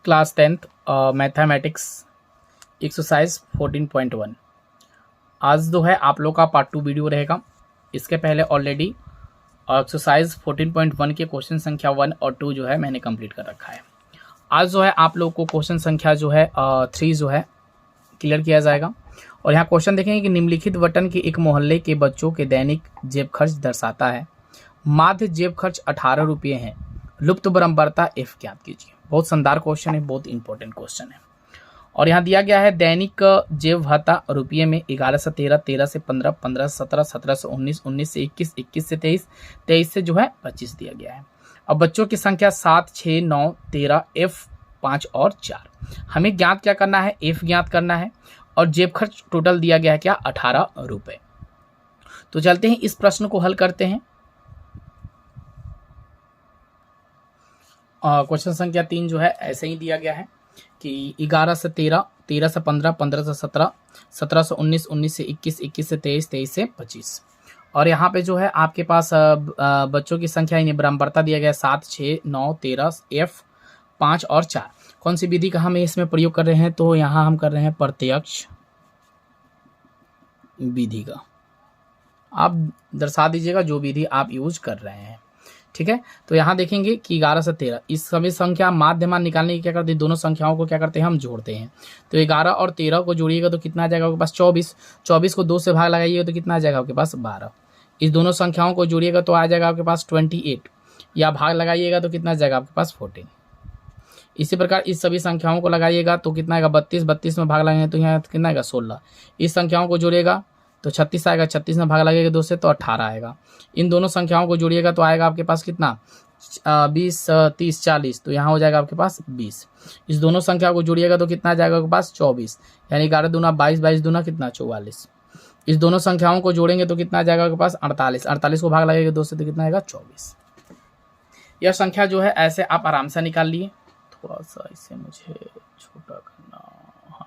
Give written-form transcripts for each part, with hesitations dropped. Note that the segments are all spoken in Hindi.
Class 10th mathematics exercise 14.1। आज जो है आप लोग का पार्ट 2 वीडियो रहेगा। इसके पहले ऑलरेडी एक्सरसाइज 14.1 के क्वेश्चन संख्या 1 और 2 जो है मैंने कंप्लीट कर रखा है। आज जो है आप लोग को क्वेश्चन संख्या जो है 3 जो है क्लियर किया जाएगा। और यहाँ क्वेश्चन देखेंगे कि निम्नलिखित वतन के एक मोहल्ले के बच्चों के दैनिक जेब खर्च दर्शाता है। माध्य जेब खर्च 18 रुपये है। लुप्त बरम्परता एफ ज्ञात कीजिए। बहुत शानदार क्वेश्चन है, बहुत इंपॉर्टेंट क्वेश्चन है। और यहाँ दिया गया है दैनिक जेब भत्ता रुपये में 11 से 13, 13 से 15, 15 से 17, 17 से 19, 19 से 21, 21 से 23, 23 से जो है 25 दिया गया है। अब बच्चों की संख्या 7, 6, 9, 13, एफ 5 और 4। हमें ज्ञात क्या करना है? एफ ज्ञात करना है। और जेब खर्च टोटल दिया गया है क्या? 18 रुपये। तो चलते हैं इस प्रश्न को हल करते हैं। क्वेश्चन संख्या 3 जो है ऐसे ही दिया गया है कि 11 से 13, 13 से 15, 15 से 17, 17 से 19, 19 से 21, 21 से 23, 23 से 25। और यहाँ पे जो है आपके पास बच्चों की संख्या इन्हें बराबरता दिया गया है 7, 6, 9, 13, एफ 5 और 4। कौन सी विधि का हम इसमें प्रयोग कर रहे हैं? तो यहाँ हम कर रहे हैं प्रत्यक्ष विधि का। आप दर्शा दीजिएगा जो विधि आप यूज कर रहे हैं, ठीक है। तो यहाँ देखेंगे कि 11 से 13 इस सभी संख्या माध्यमान निकालने की क्या करते हैं? दोनों संख्याओं को क्या करते हैं? हम जोड़ते हैं। तो 11 और 13 को जोड़िएगा तो कितना आ जाएगा आपके पास? 24। 24 को 2 से भाग लगाइएगा तो कितना आ जाएगा आपके पास? 12। इस दोनों संख्याओं को जोड़िएगा तो आ जाएगा आपके पास 28, या भाग लगाइएगा तो कितना आ जाएगा आपके पास? 14। इसी प्रकार इस सभी संख्याओं को लगाइएगा तो कितना आएगा? 32, 32 में भाग लगाएंगे तो यहाँ कितना आएगा? 16। इस संख्याओं को जोड़िएगा तो 36 आएगा, 36 में भाग लगेगा 2 से तो 18 आएगा। इन दोनों संख्याओं को जोड़िएगा तो आएगा आपके पास कितना? 20, 30, 40। तो यहाँ हो जाएगा आपके पास 20। इस दोनों संख्या को जोड़िएगा तो कितना जाएगा आपके पास? 24। यानी 11 दूना 22, 22 दूना कितना? 44। इस दोनों संख्याओं को जोड़ेंगे तो कितना जाएगा आपके पास? 48। 48 को भाग लगेगा 2 से तो कितना आएगा? 24। यह संख्या जो है ऐसे आप आराम से निकाल लिए। थोड़ा सा इसे मुझे छोटा करना। हाँ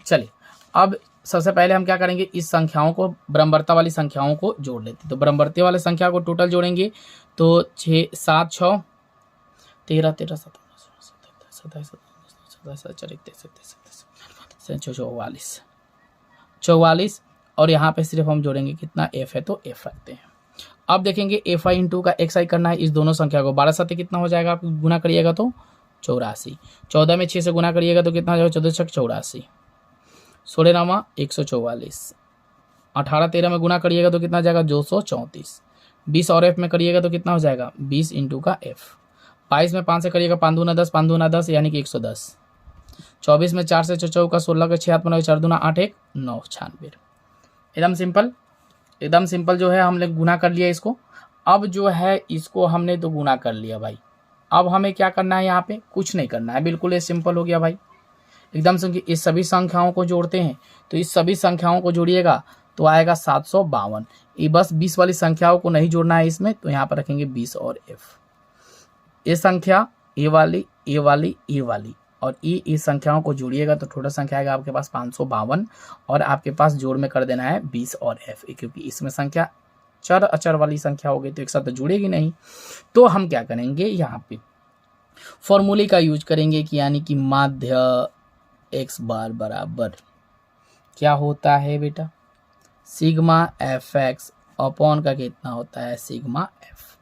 चलिए, अब सबसे पहले हम क्या करेंगे? इस संख्याओं को बराबरता वाली संख्याओं को जोड़ लेते हैं। तो बराबरता वाली संख्या को टोटल जोड़ेंगे तो 6, 7, 6, 13, 13, 17, 27, 44, 44। और यहाँ पे सिर्फ हम जोड़ेंगे कितना? एफ है तो एफ रखते हैं। अब देखेंगे एफ आई इंटू का एक्स आई करना है इस दोनों संख्या को। 12 7 कितना हो जाएगा? आप गुना करिएगा तो 84। 14 में 6 से गुना करिएगा तो कितना हो जाएगा? 14 6 84। 16 नामा 144। 18 13 में गुना करिएगा तो कितना जाएगा? 234। 20 और एफ में करिएगा तो कितना हो जाएगा? 20 इंटू का एफ। 22 में 5 से करिएगा 5 दूना 10, 5 दूना 10 यानी कि 110। 24 में 4 से 4 का 16 का 6 हाथ बनाओ, 4 दूना 8 1 9 96। एकदम सिंपल, एकदम सिंपल जो है हमने गुना कर लिया इसको। अब जो है इसको हमने तो गुना कर लिया भाई। अब हमें क्या करना है? यहाँ पे कुछ नहीं करना है, बिल्कुल ये सिंपल हो गया भाई एकदम से। इस सभी संख्याओं को जोड़ते हैं तो इस सभी संख्याओं को जोड़िएगा तो आएगा 752। ये बस 20 वाली संख्याओं को नहीं जोड़ना है इसमें, तो यहाँ पर रखेंगे 20 और एफ। ये संख्या ए वाली, ए वाली, ए वाली और इस संख्याओं को जोड़िएगा तो टोटल संख्या आएगा आपके पास 552। और आपके पास जोड़ में कर देना है 20 और एफ, क्योंकि इसमें संख्या चर अचर वाली संख्या हो गई तो एक साथ तो जुड़ेगी नहीं। तो हम क्या करेंगे? यहाँ पे फॉर्मूले का यूज करेंगे कि यानी कि माध्य एक्स बार बराबर क्या होता है बेटा? सिग्मा एफ एक्स अपॉन का कितना होता है? Sigma F.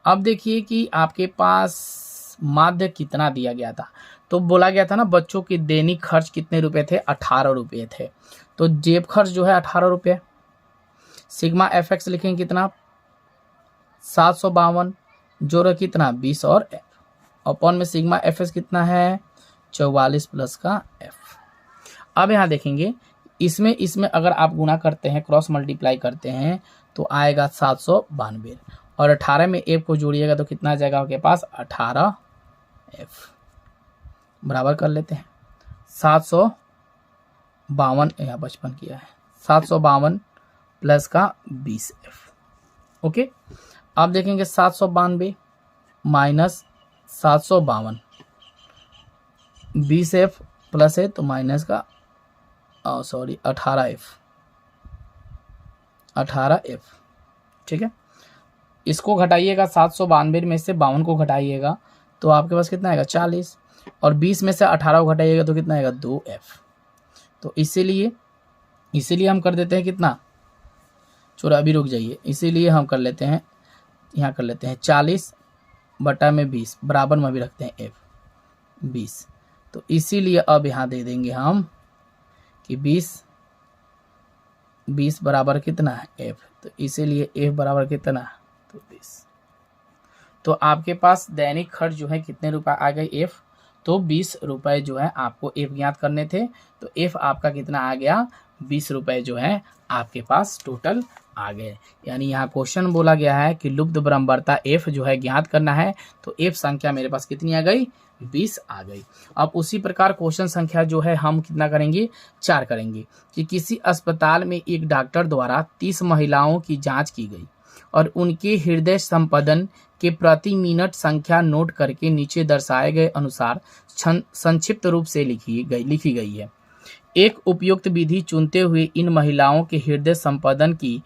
अब देखिए कि आपके पास माध्य कितना दिया गया था। तो बोला गया था ना बच्चों के दैनिक खर्च कितने रुपए थे? 18 रुपये थे। तो जेब खर्च जो है 18 रुपये। सिग्मा एफ एक्स लिखेंगे कितना? 752 जोड़ कितना? 20 और एफ अपॉन में सिग्मा एफ एक्स कितना है? 44 प्लस का एफ। अब यहाँ देखेंगे इसमें अगर आप गुना करते हैं, क्रॉस मल्टीप्लाई करते हैं तो आएगा 792। और 18 में एफ को जोड़िएगा तो कितना आ जाएगा आपके पास? 18 एफ। बराबर कर लेते हैं 752, यहाँ 55 किया है, 752 प्लस का 20 एफ। ओके, अब देखेंगे 792 माइनस 752, 20 एफ प्लस है तो माइनस का 18 एफ, 18 एफ। ठीक है, इसको घटाइएगा 792 में से 52 को घटाइएगा तो आपके पास कितना आएगा? 40। और 20 में से 18 को घटाइएगा तो कितना आएगा 2f। तो इसीलिए हम कर देते हैं कितना, चलो अभी रुक जाइए, इसीलिए हम कर लेते हैं, यहाँ कर लेते हैं 40 बटा में 20 बराबर में भी रखते हैं f 20। तो इसीलिए अब यहाँ दे देंगे हम कि 20 बराबर कितना है f, तो इसीलिए f बराबर कितना है तो 20। तो आपके पास दैनिक खर्च जो है कितने रुपए आ गए f, तो 20 रुपए जो है आपको f ज्ञात करने थे। तो f आपका कितना आ गया 20 रुपए जो है आपके पास टोटल आ गए। यानी यहाँ क्वेश्चन बोला गया है कि लुप्त बराबरता f जो है ज्ञात करना है, तो f संख्या मेरे पास कितनी आ गई 20 आ गई। अब उसी प्रकार क्वेश्चन संख्या जो है हम कितना करेंगे 4 करेंगे कि किसी अस्पताल में एक डॉक्टर द्वारा 30 महिलाओं की जांच की गई और उनके हृदय संपादन के प्रति मिनट संख्या नोट करके नीचे दर्शाए गए अनुसार संक्षिप्त रूप से लिखी गई है। एक उपयुक्त विधि चुनते हुए इन महिलाओं के हृदय संपादन की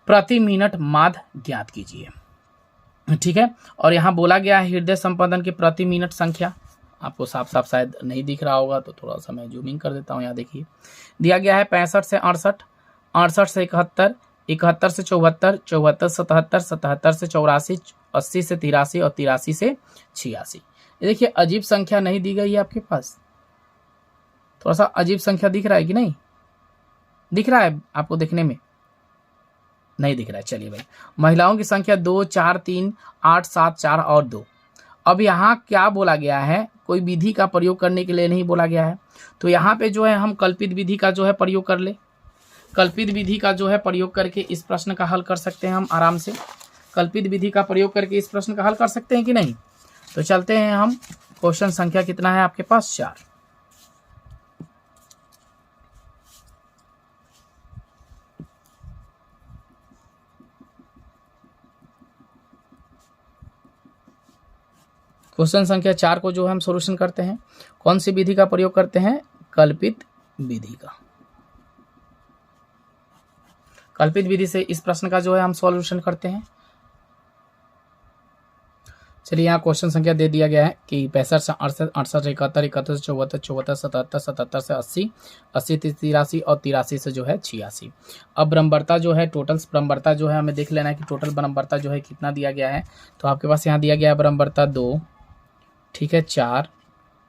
प्रति मिनट माध्य ज्ञात कीजिए। ठीक है, और यहाँ बोला गया है हृदय संपादन के प्रति मिनट संख्या, आपको साफ साफ शायद नहीं दिख रहा होगा तो थोड़ा सा मैं जूमिंग कर देता हूँ। यहाँ देखिए दिया गया है 65 से 68, 68 से 71, 71 से 74, 74 से 77, 77 से 84, 80 से 83 और 83 से 86। ये देखिए अजीब संख्या नहीं दी गई है आपके पास, थोड़ा सा अजीब संख्या दिख रहा है कि नहीं दिख रहा है आपको, देखने में नहीं दिख रहा है। चलिए भाई, महिलाओं की संख्या 2, 4, 3, 8, 7, 4 और 2। अब यहाँ क्या बोला गया है, कोई विधि का प्रयोग करने के लिए नहीं बोला गया है, तो यहाँ पे जो है हम कल्पित विधि का जो है प्रयोग कर ले। कल्पित विधि का जो है प्रयोग करके इस प्रश्न का हल कर सकते हैं हम आराम से। कल्पित विधि का प्रयोग करके इस प्रश्न का हल कर सकते हैं कि नहीं। तो चलते हैं हम, क्वेश्चन संख्या कितना है आपके पास 4। क्वेश्चन संख्या 4 को जो हम सॉल्यूशन करते हैं, कौन सी विधि का प्रयोग करते हैं, कल्पित विधि का। कल्पित विधि से इस प्रश्न का जो है हम सॉल्यूशन करते हैं। चलिए यहाँ क्वेश्चन संख्या दे दिया गया है कि 65 से 68, 68 से 71, 71 से 74, 74 से 77, 77 से 80, 80 से 83 और 83 से जो है 86। अब बराबरता जो है टोटल बराबरता जो है हमें देख लेना है कि टोटल बराबरता जो है कितना दिया गया है। तो आपके पास यहाँ दिया गया है बराबरता 2, ठीक है 4,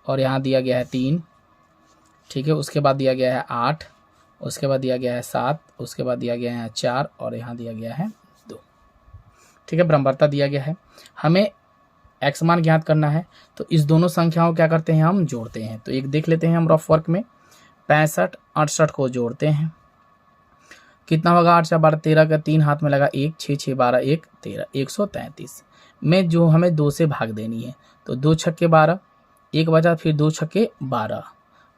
और यहाँ दिया गया है 3, ठीक है, उसके बाद दिया गया है 8, उसके बाद दिया गया है 7, उसके बाद दिया गया है 4 और यहाँ दिया गया है 2। ठीक है, बराबरता दिया गया है, हमें x मान ज्ञात करना है। तो इस दोनों संख्याओं क्या करते हैं हम जोड़ते हैं। तो एक देख लेते हैं हम रफ वर्क में, 65 68 को जोड़ते हैं, कितना होगा 8 4 12 13 का 3 हाथ में लगा 1, 6 6 12 1 13, 133 में जो हमें 2 से भाग देनी है। तो 2 छक्के 12, 1 बचा, फिर 2 छक्के 12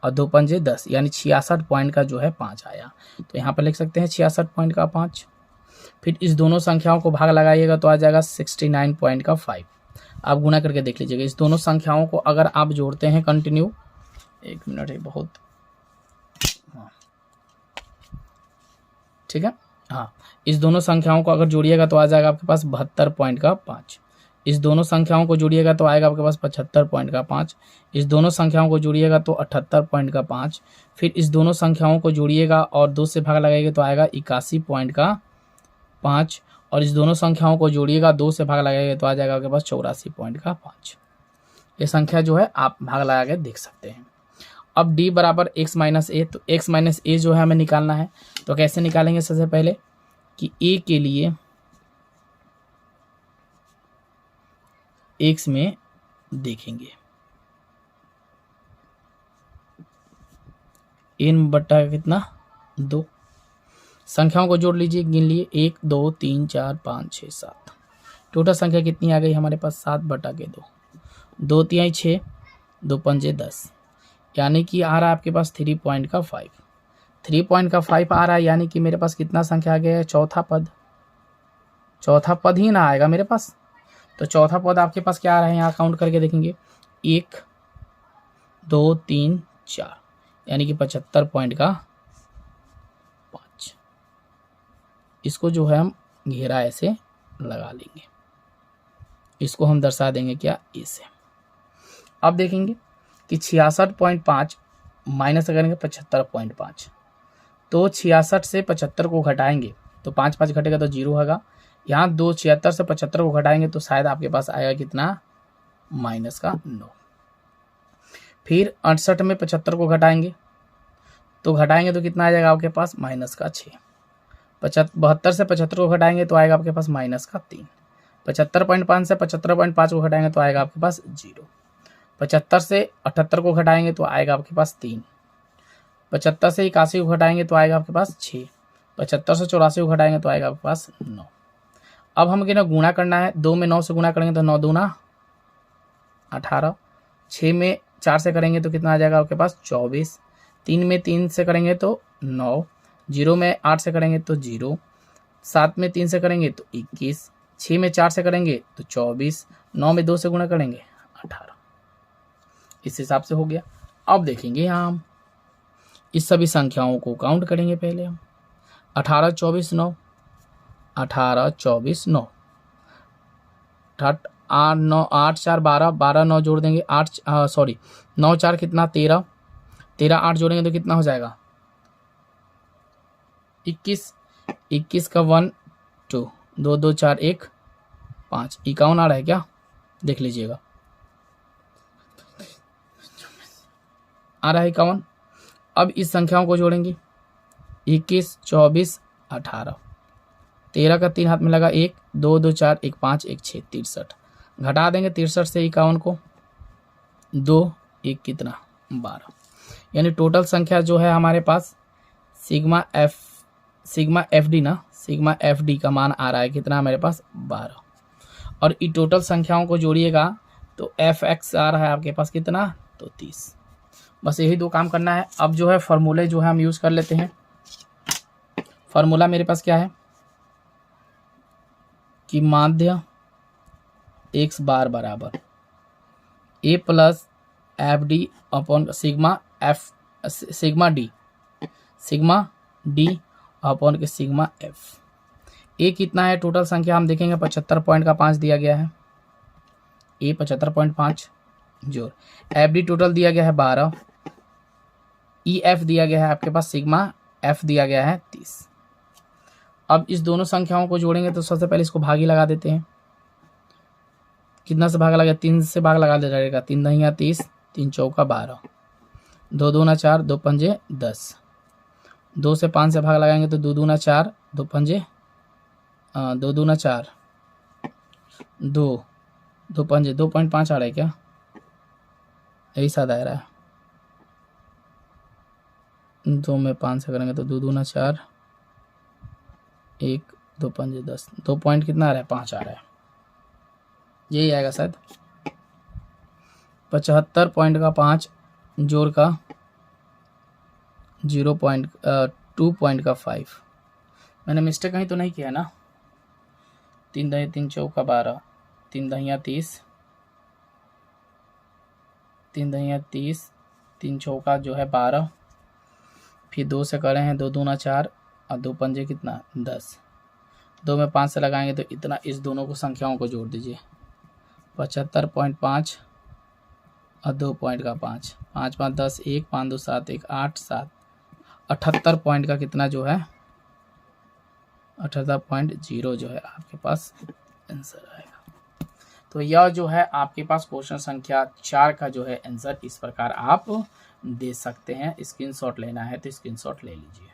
और 2 पंजे 10, यानी 66 पॉइंट का जो है 5 आया। तो यहाँ पर लिख सकते हैं 66 पॉइंट का 5। फिर इस दोनों संख्याओं को भाग लगाइएगा तो आ जाएगा 69 पॉइंट का 5। आप गुना करके देख लीजिएगा, इस दोनों संख्याओं को अगर आप जोड़ते हैं कंटिन्यू, 1 मिनट है बहुत, हाँ ठीक है, हाँ, इस दोनों संख्याओं को अगर जोड़िएगा तो आ जाएगा आपके पास 72 पॉइंट का 5। इस दोनों संख्याओं को जोड़िएगा तो आएगा आपके पास 75 पॉइंट का 5। इस दोनों संख्याओं को जोड़िएगा तो 78 पॉइंट का 5। फिर इस दोनों संख्याओं को जोड़िएगा और 2 से भाग लगाइएगा तो आएगा 81 पॉइंट का 5। और इस दोनों संख्याओं को जोड़िएगा 2 से भाग लगाइएगा तो आ जाएगा आपके पास 84 पॉइंट का 5। ये संख्या जो है आप भाग लगा के देख सकते हैं। अब d बराबर x माइनस ए, तो x माइनस ए जो है हमें निकालना है। तो कैसे निकालेंगे, सबसे पहले कि a के लिए x में देखेंगे n बटा कितना 2, संख्याओं को जोड़ लीजिए, गिन लिए 1 2 3 4 5 6 7, टोटल संख्या कितनी आ गई हमारे पास 7 बटा के 2, 2 तिहाई 6, 2 पंजे 10, यानी कि आ रहा है आपके पास 3 पॉइंट का 5। 3 पॉइंट का 5 आ रहा है, यानी कि मेरे पास कितना संख्या आ गया है, चौथा पद। चौथा पद ही ना आएगा मेरे पास, तो चौथा पद आपके पास क्या आ रहा है, यहाँ काउंट करके देखेंगे 1 2 3 4, यानी कि 75 पॉइंट का 5। इसको जो है हम घेरा ऐसे लगा लेंगे, इसको हम दर्शा देंगे क्या, ए से। अब देखेंगे कि 66.5 माइनस करेंगे 75.5, तो 66 से 75 को घटाएंगे तो 5 5 घटेगा तो 0 होगा। यहाँ 2 76 से 75 को घटाएंगे तो शायद आपके पास आएगा कितना, माइनस का 9। फिर 68 में 75 को घटाएंगे तो कितना आ जाएगा आपके पास, माइनस का 6। 72 से 75 को घटाएंगे तो आएगा आपके पास माइनस का 3। 75.5 से 75.5 को घटाएंगे तो आएगा आपके पास 0। 75 से 78 को घटाएंगे तो आएगा आपके पास 3। 75 से 81 को घटाएंगे तो आएगा आपके पास 6। 75 से 84 को घटाएंगे तो आएगा आपके पास 9। अब हम ना गुणा करना है, 2 में 9 से गुणा करेंगे तो 9 दूना 18, 6 में 4 से करेंगे तो कितना आ जाएगा आपके पास 24, 3 में 3 से करेंगे तो 9, 0 में 8 से करेंगे तो 0, 7 में 3 से करेंगे तो 21, 6 में 4 से करेंगे तो 24, 9 में 2 से गुणा करेंगे 18। इस हिसाब से हो गया। अब देखेंगे यहाँ हम इस सभी संख्याओं को काउंट करेंगे। पहले हम 18 24 9, 18 24 9, 8 9 8 4 12, 12 9 जोड़ देंगे 9 4 कितना 13, 13 8 जोड़ेंगे तो कितना हो जाएगा 21, 21 का 1 2, 2 2 4 1 5, 51 आ रहा है क्या, देख लीजिएगा आ रहा है 51। अब इस संख्याओं को जोड़ेंगे 21 24 18, 13 का 3 हाथ में लगा 1 2 2 4 1 5 1 6 63, घटा देंगे 63 से 51 को 2 1 कितना 12, यानी टोटल संख्या जो है हमारे पास सिग्मा एफ डी का मान आ रहा है कितना हमारे पास 12। और ये टोटल संख्याओं को जोड़िएगा तो एफ एक्स आ रहा है आपके पास कितना, तो 30। बस यही 2 काम करना है। अब जो है फॉर्मूले जो है हम यूज़ कर लेते हैं। फार्मूला मेरे पास क्या है कि माध्य x बार बराबर a plus F D upon sigma D upon के सिग्मा एफ। ए कितना है टोटल संख्या हम देखेंगे 75.5 दिया गया है, ए 75.5 जोड़ एफ डी टोटल दिया गया है 12, ई एफ दिया गया है आपके पास सिग्मा एफ दिया गया है 30। अब इस दोनों संख्याओं को जोड़ेंगे तो सबसे पहले इसको भागी लगा देते हैं। कितना से भाग लगा, 3 से भाग लगा दे रहेगा, 3 दहिया 30, 3 चौका 12, 2 दूना 4, 2 पंजे 10, 2 से 5 से भाग लगाएंगे तो 2 दूना 4, 2 पंजे 2 दूना 4, 2 पंजे 2.5 आ रहा है क्या, यही सादा आ रहा है। 2 में 5 से करेंगे तो 2 दूना 4, 1 2 पंजे 10, 2 पॉइंट कितना आ रहा है 5 आ रहा है, यही आएगा शायद। 75.5 जोड़ का 2.5, मैंने मिस्टेक कहीं तो नहीं किया ना। 3 दही 3 चौका 12, 3 दहिया 30, 3 दहिया 30, 3 चौका जो है 12, फिर 2 से करें हैं 2 दूना 4 और 2 पंजे कितना 10, 2 में 5 से लगाएंगे तो इतना। इस दोनों को संख्याओं को जोड़ दीजिए 75.5 और 2.5, 5 5 10 1 5 2 7 1 8 7, 78 पॉइंट का कितना जो है 78.0 जो है आपके पास आंसर आएगा। तो यह जो है आपके पास क्वेश्चन संख्या 4 का जो है आंसर इस प्रकार आप दे सकते हैं। स्क्रीनशॉट लेना है तो स्क्रीनशॉट ले लीजिए।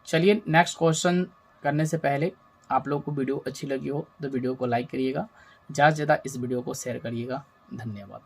चलिए नेक्स्ट क्वेश्चन करने से पहले आप लोग को वीडियो अच्छी लगी हो तो वीडियो को लाइक करिएगा, ज़्यादा से ज़्यादा इस वीडियो को शेयर करिएगा। धन्यवाद।